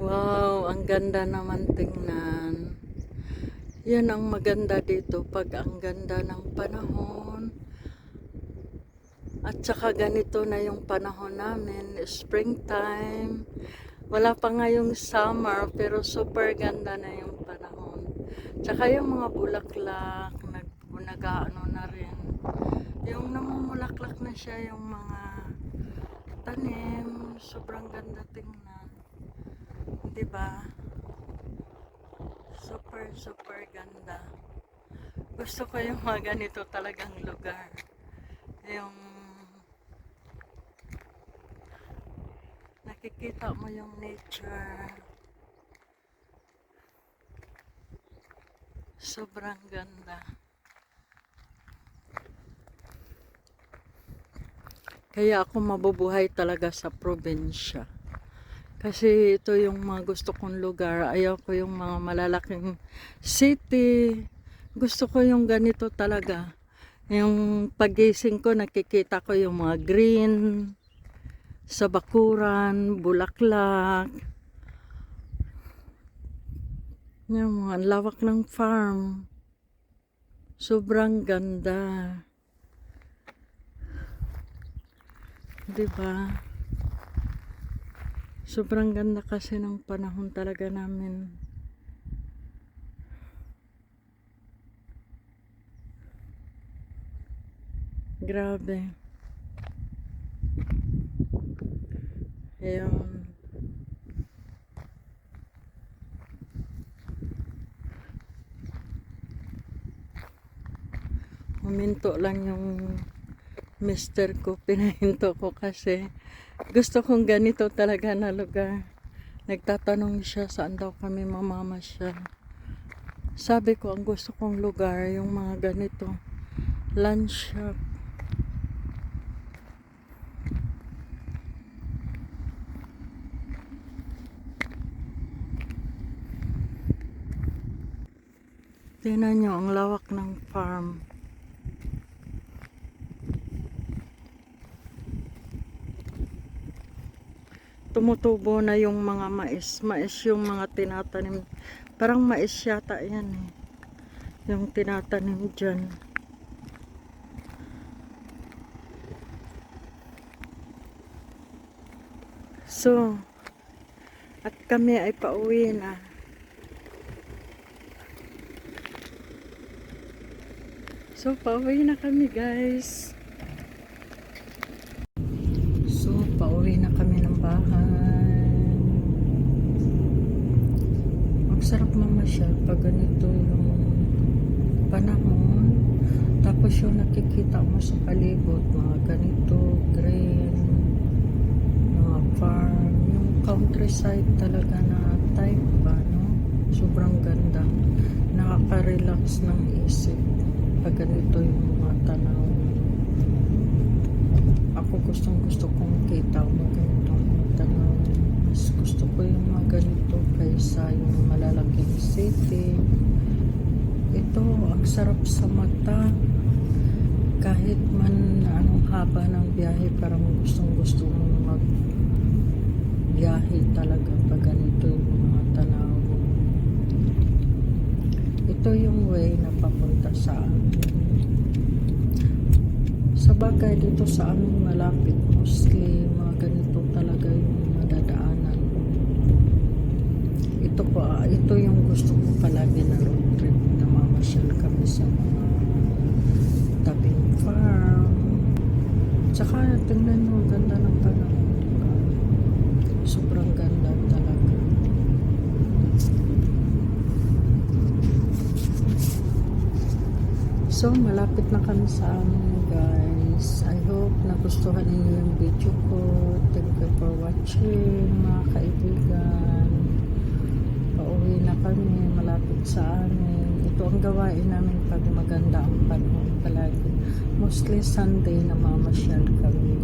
Wow, ang ganda naman tingnan. Yan ang maganda dito pag ang ganda ng panahon. At saka ganito na yung panahon namin, springtime. Wala pa nga yung summer pero super ganda na yung panahon. Tsaka yung mga bulaklak, nag-ano na rin. Yung namumulaklak na siya yung mga tanim, sobrang ganda tingnan. Diba? Super ganda. Gusto ko yung mga ganito talagang lugar. Yung nakikita mo yung nature. Sobrang ganda. Kaya ako mabubuhay talaga sa probinsya. Kasi ito yung mga gusto kong lugar. Ayaw ko yung mga malalaking city. Gusto ko yung ganito talaga. Yung pagising ko, nakikita ko yung mga green, sa bakuran, bulaklak. Yung mga lawak ng farm. Sobrang ganda. Diba? Sobrang ganda kasi ng panahon talaga namin. Grabe. Ayun. Huminto lang yung mister ko. Pinahinto ko kasi gusto kong ganito talaga na lugar. Nagtatanong siya saan daw kami mamamasyal. Sabi ko ang gusto kong lugar yung mga ganito. Lunch shop. Tingnan nyo ang lawak ng farm. Tumutubo na yung mga mais. Mais yung mga tinatanim. Parang mais yata yan eh. Yung tinatanim dyan. So, at kami ay pauwi na. So, pauwi na kami guys. So, pauwi na kami ng bahay. Ang sarap mamasyal pag ganito yung panahon. Tapos yung nakikita mo sa palibot, mga ganito, green, mga farm, yung countryside talaga na type ba, no? Sobrang ganda. Nakaka-relax ng isip pag ganito yung mga tanaw. Ako gusto kong kita mo ganitong tanaw. Mas gusto ko yung mga ganito kaysa yung malalaking city. Ito, ang sarap sa mata. Kahit man anong haba ng biyahe, parang gusto mong magbiyahe talaga pag ganito yung mga tanaw. Ito yung way na papunta sa amin. Sa bagay dito sa amin malapit, mostly mga ganito talaga yung madadaanan. Ito yung gusto ko palagi na road trip, na mamasyal kami sa mga tabing farm. Tsaka tingnan mo, ganda ng panahon. Sobrang ganda talaga. So, malapit na kami sa amin guys. I hope nagustuhan niyo yung video ko. Thank you for watching mga kaibigan. Pauwi na kami, malapit sa amin. Ito ang gawain namin pag maganda ang panahon palagi. Mostly Sunday na mamasyal kami.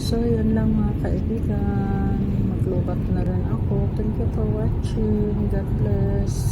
So, yun lang mga kaibigan. Maglubat na rin ako. Thank you for watching. God bless.